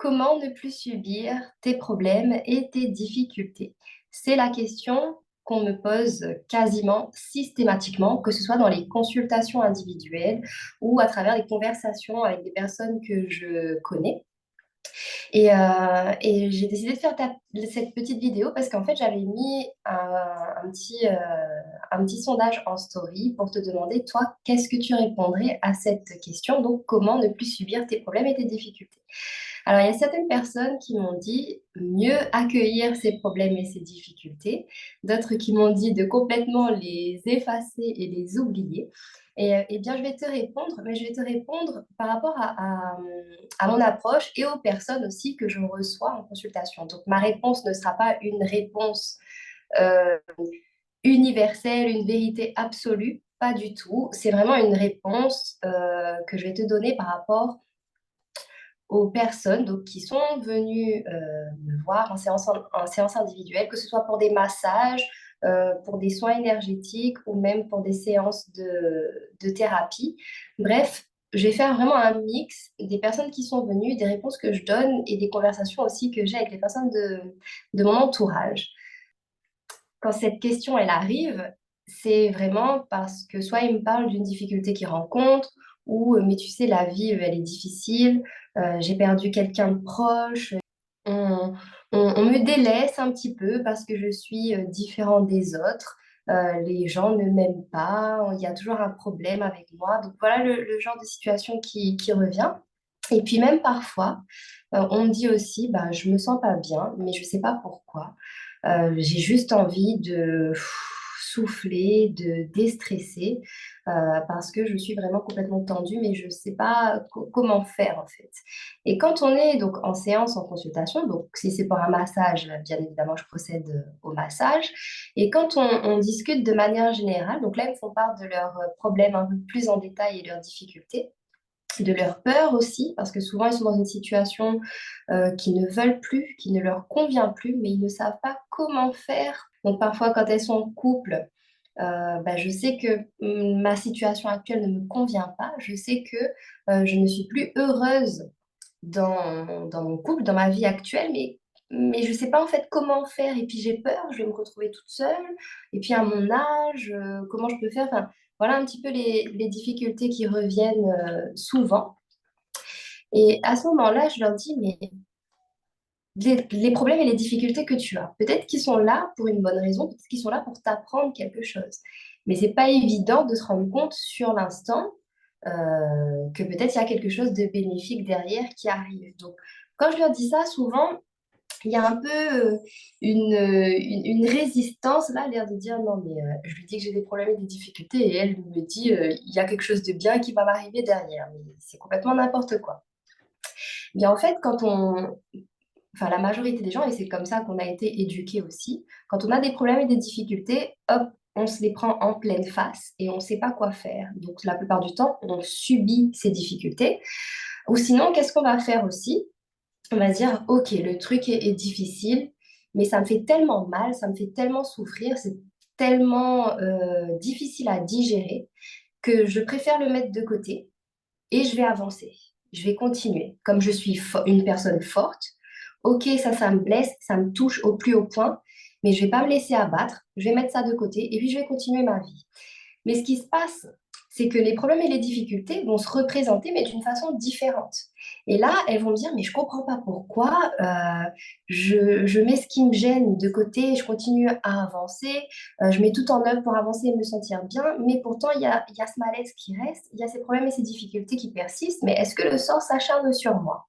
Comment ne plus subir tes problèmes et tes difficultés? C'est la question qu'on me pose quasiment systématiquement, que ce soit dans les consultations individuelles ou à travers les conversations avec des personnes que je connais. Et j'ai décidé de faire cette petite vidéo parce qu'en fait, j'avais mis un petit sondage en story pour te demander, toi, qu'est-ce que tu répondrais à cette question? Donc, comment ne plus subir tes problèmes et tes difficultés? Alors, il y a certaines personnes qui m'ont dit mieux accueillir ses problèmes et ses difficultés, d'autres qui m'ont dit de complètement les effacer et les oublier. Eh bien, je vais te répondre, mais je vais te répondre par rapport à mon approche et aux personnes aussi que je reçois en consultation. Donc, ma réponse ne sera pas une réponse euh, universelle, une vérité absolue, pas du tout. C'est vraiment une réponse que je vais te donner par rapport aux personnes donc, qui sont venues me voir en séance individuelle, que ce soit pour des massages, pour des soins énergétiques ou même pour des séances de thérapie. Bref, je vais faire vraiment un mix des personnes qui sont venues, des réponses que je donne et des conversations aussi que j'ai avec les personnes de mon entourage. Quand cette question, elle arrive, c'est vraiment parce que soit ils me parlent d'une difficulté qu'ils rencontrent, ou mais tu sais, la vie, elle est difficile, j'ai perdu quelqu'un de proche, on, on me délaisse un petit peu parce que je suis différente des autres. Les gens ne m'aiment pas, il y a toujours un problème avec moi. Donc voilà le genre de situation qui revient. Et puis même parfois, on me dit aussi, bah, je me sens pas bien, mais je sais pas pourquoi. J'ai juste envie de souffler, de déstresser, parce que je suis vraiment complètement tendue, mais je sais pas comment faire en fait. Et quand on est donc en séance, en consultation, donc si c'est pour un massage, bien évidemment, je procède au massage. Et quand on discute de manière générale, donc là, ils me font part de leurs problèmes un peu plus en détail et leurs difficultés, de leur peur aussi, parce que souvent ils sont dans une situation qui ne veulent plus, qui ne leur convient plus, mais ils ne savent pas comment faire. Donc parfois quand elles sont en couple, bah, je sais que ma situation actuelle ne me convient pas, je sais que je ne suis plus heureuse dans mon couple, dans ma vie actuelle, mais je ne sais pas en fait comment faire. Et puis j'ai peur, je vais me retrouver toute seule. Et puis à mon âge, comment je peux faire? Enfin, voilà un petit peu les difficultés qui reviennent souvent. Et à ce moment-là, je leur dis, mais les problèmes et les difficultés que tu as, peut-être qu'ils sont là pour une bonne raison, peut-être qu'ils sont là pour t'apprendre quelque chose. Mais c'est pas évident de se rendre compte sur l'instant que peut-être il y a quelque chose de bénéfique derrière qui arrive. Donc, quand je leur dis ça, souvent, il y a un peu une résistance là, l'air de dire non, mais je lui dis que j'ai des problèmes et des difficultés et elle me dit il y a quelque chose de bien qui va m'arriver derrière. Mais c'est complètement n'importe quoi. Bien, en fait, enfin, la majorité des gens, et c'est comme ça qu'on a été éduqués aussi, quand on a des problèmes et des difficultés, hop, on se les prend en pleine face et on ne sait pas quoi faire. Donc, la plupart du temps, on subit ces difficultés. Ou sinon, qu'est-ce qu'on va faire aussi? On va se dire, OK, le truc est difficile, mais ça me fait tellement mal, ça me fait tellement souffrir, c'est tellement difficile à digérer que je préfère le mettre de côté et je vais avancer. Je vais continuer. Comme je suis une personne forte, ok, ça me blesse, ça me touche au plus haut point, mais je vais pas me laisser abattre, je vais mettre ça de côté et puis je vais continuer ma vie. Mais ce qui se passe, c'est que les problèmes et les difficultés vont se représenter, mais d'une façon différente. Et là, elles vont me dire, mais je comprends pas pourquoi, je mets ce qui me gêne de côté, je continue à avancer, je mets tout en œuvre pour avancer et me sentir bien, mais pourtant, il y a ce malaise qui reste, il y a ces problèmes et ces difficultés qui persistent, mais est-ce que le sort s'acharne sur moi?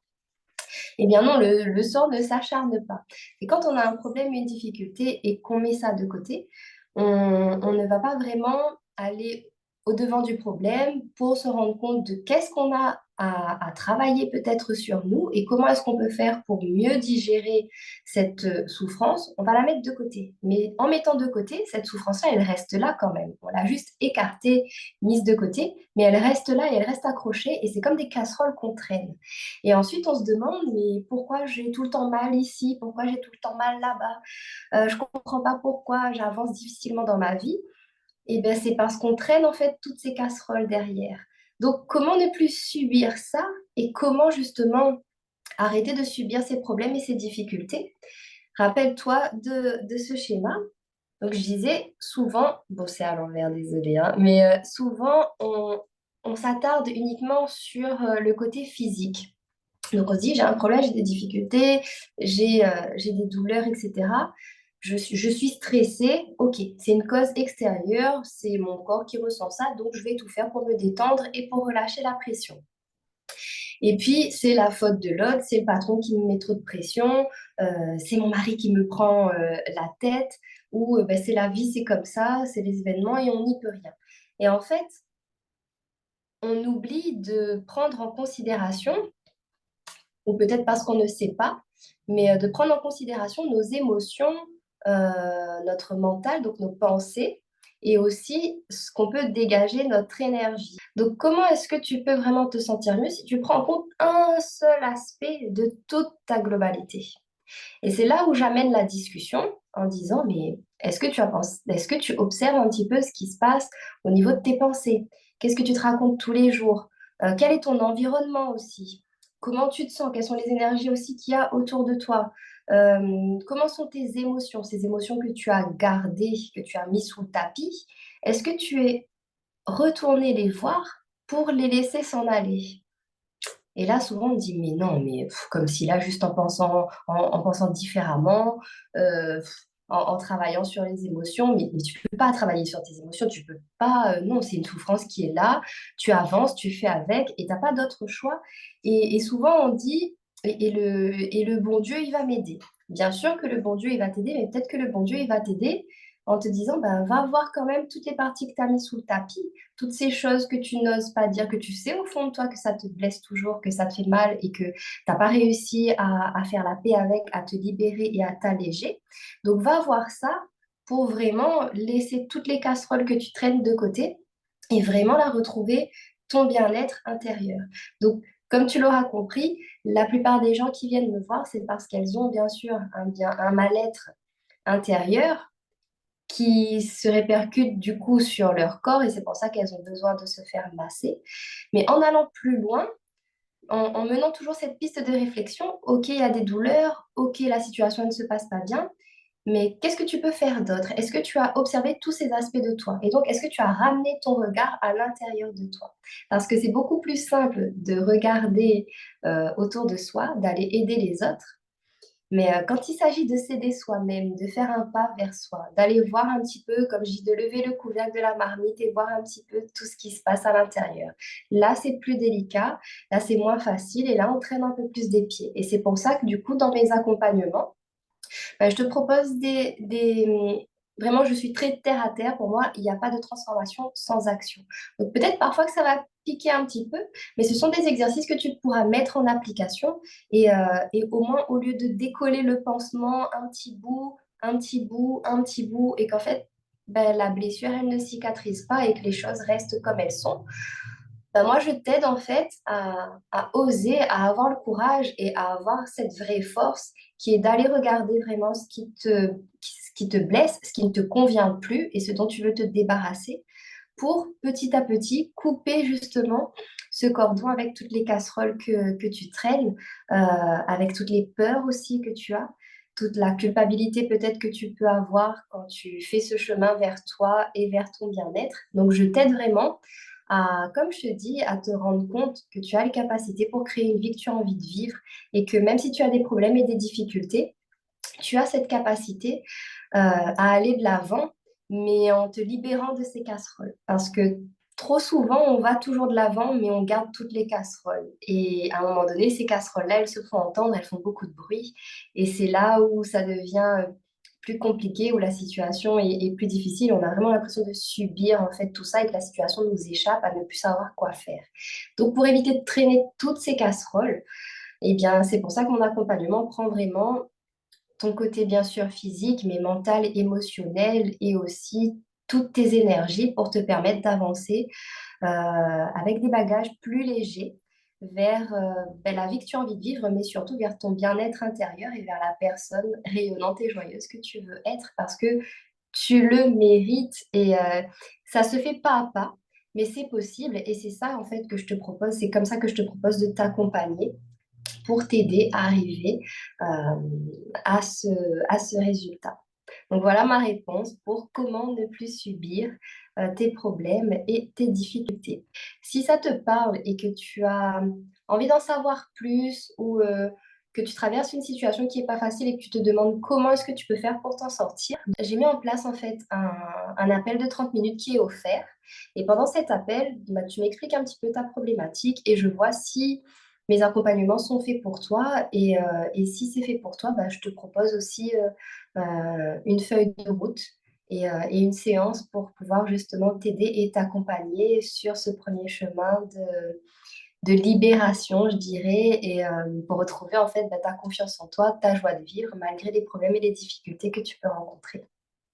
Eh bien non, le sort ne s'acharne pas. Et quand on a un problème, une difficulté et qu'on met ça de côté, on ne va pas vraiment aller au-devant du problème pour se rendre compte de qu'est-ce qu'on a à travailler peut-être sur nous et comment est-ce qu'on peut faire pour mieux digérer cette souffrance. On va la mettre de côté. Mais en mettant de côté, cette souffrance-là, elle reste là quand même. On l'a juste écartée, mise de côté, mais elle reste là et elle reste accrochée et c'est comme des casseroles qu'on traîne. Et ensuite, on se demande, mais pourquoi j'ai tout le temps mal ici? Pourquoi j'ai tout le temps mal là-bas? Je ne comprends pas pourquoi j'avance difficilement dans ma vie. Et bien, c'est parce qu'on traîne en fait toutes ces casseroles derrière. Donc, comment ne plus subir ça et comment justement arrêter de subir ces problèmes et ces difficultés. Rappelle-toi de ce schéma. Donc, je disais souvent, bon, c'est à l'envers, désolé, hein, mais souvent, on s'attarde uniquement sur le côté physique. Donc, on se dit, j'ai un problème, j'ai des difficultés, j'ai des douleurs, etc. Je suis stressée, ok, c'est une cause extérieure, c'est mon corps qui ressent ça, donc je vais tout faire pour me détendre et pour relâcher la pression. Et puis, c'est la faute de l'autre, c'est le patron qui me met trop de pression, c'est mon mari qui me prend la tête, ou ben, c'est la vie, c'est comme ça, c'est les événements et on n'y peut rien. Et en fait, on oublie de prendre en considération, ou peut-être parce qu'on ne sait pas, mais de prendre en considération nos émotions, notre mental, donc nos pensées, et aussi ce qu'on peut dégager, notre énergie. Donc, comment est-ce que tu peux vraiment te sentir mieux si tu prends en compte un seul aspect de toute ta globalité? Et c'est là où j'amène la discussion en disant, mais est-ce que tu observes un petit peu ce qui se passe au niveau de tes pensées? Qu'est-ce que tu te racontes tous les jours? Quel est ton environnement aussi? Comment tu te sens? Quelles sont les énergies aussi qu'il y a autour de toi? Comment sont tes émotions, ces émotions que tu as gardées, que tu as mis sous le tapis? Est-ce que tu es retourné les voir pour les laisser s'en aller? Et là, souvent, on dit, mais non, mais comme si là, juste en pensant différemment, en travaillant sur les émotions, mais tu peux pas travailler sur tes émotions, tu peux pas, non, c'est une souffrance qui est là, tu avances, tu fais avec, et t'as pas d'autre choix. Et souvent, on dit, et le bon Dieu, il va m'aider. Bien sûr que le bon Dieu, il va t'aider, mais peut-être que le bon Dieu, il va t'aider en te disant, ben, va voir quand même toutes les parties que tu as mis sous le tapis, toutes ces choses que tu n'oses pas dire, que tu sais au fond de toi que ça te blesse toujours, que ça te fait mal et que tu n'as pas réussi à faire la paix avec, à te libérer et à t'alléger. Donc, va voir ça pour vraiment laisser toutes les casseroles que tu traînes de côté et vraiment la retrouver ton bien-être intérieur. Donc, comme tu l'auras compris, la plupart des gens qui viennent me voir, c'est parce qu'elles ont bien sûr un mal-être intérieur qui se répercutent du coup sur leur corps et c'est pour ça qu'elles ont besoin de se faire masser. Mais en allant plus loin, en menant toujours cette piste de réflexion, ok, il y a des douleurs, ok, la situation ne se passe pas bien, mais qu'est-ce que tu peux faire d'autre? Est-ce que tu as observé tous ces aspects de toi? Et donc, est-ce que tu as ramené ton regard à l'intérieur de toi? Parce que c'est beaucoup plus simple de regarder autour de soi, d'aller aider les autres, mais quand il s'agit de s'aider soi-même, de faire un pas vers soi, d'aller voir un petit peu, comme je dis, de lever le couvercle de la marmite et voir un petit peu tout ce qui se passe à l'intérieur. Là, c'est plus délicat, là, c'est moins facile et là, on traîne un peu plus des pieds. Et c'est pour ça que du coup, dans mes accompagnements, je te propose Vraiment, je suis très terre à terre. Pour moi, il n'y a pas de transformation sans action. Donc peut-être parfois que ça va piquer un petit peu, mais ce sont des exercices que tu pourras mettre en application et au moins, au lieu de décoller le pansement un petit bout, un petit bout, un petit bout, et qu'en fait, ben, la blessure, elle ne cicatrise pas et que les choses restent comme elles sont, ben moi, je t'aide en fait à oser, à avoir le courage et à avoir cette vraie force qui est d'aller regarder vraiment ce qui te blesse, ce qui ne te convient plus et ce dont tu veux te débarrasser pour petit à petit couper justement ce cordon avec toutes les casseroles que tu traînes, avec toutes les peurs aussi que tu as, toute la culpabilité peut-être que tu peux avoir quand tu fais ce chemin vers toi et vers ton bien-être. Donc, je t'aide vraiment à, comme je te dis, à te rendre compte que tu as les capacités pour créer une vie que tu as envie de vivre et que même si tu as des problèmes et des difficultés, tu as cette capacité à aller de l'avant, mais en te libérant de ces casseroles. Parce que trop souvent, on va toujours de l'avant, mais on garde toutes les casseroles. Et à un moment donné, ces casseroles-là, elles se font entendre, elles font beaucoup de bruit. Et c'est là où ça devient plus compliqué, où la situation est plus difficile. On a vraiment l'impression de subir en fait tout ça et que la situation nous échappe à ne plus savoir quoi faire. Donc, pour éviter de traîner toutes ces casseroles, eh bien, c'est pour ça que mon accompagnement prend vraiment ton côté bien sûr physique, mais mental, émotionnel et aussi toutes tes énergies pour te permettre d'avancer avec des bagages plus légers vers ben, la vie que tu as envie de vivre, mais surtout vers ton bien-être intérieur et vers la personne rayonnante et joyeuse que tu veux être parce que tu le mérites et ça se fait pas à pas, mais c'est possible et c'est ça en fait que je te propose, c'est comme ça que je te propose de t'accompagner pour t'aider à arriver à à ce résultat. Donc voilà ma réponse pour comment ne plus subir tes problèmes et tes difficultés. Si ça te parle et que tu as envie d'en savoir plus ou que tu traverses une situation qui n'est pas facile et que tu te demandes comment est-ce que tu peux faire pour t'en sortir, j'ai mis en place en fait un appel de 30 minutes qui est offert. Et pendant cet appel, bah, tu m'expliques un petit peu ta problématique et je vois si mes accompagnements sont faits pour toi. Et si c'est fait pour toi, bah, je te propose aussi une feuille de route et une séance pour pouvoir justement t'aider et t'accompagner sur ce premier chemin de libération, je dirais, et pour retrouver en fait bah, ta confiance en toi, ta joie de vivre malgré les problèmes et les difficultés que tu peux rencontrer.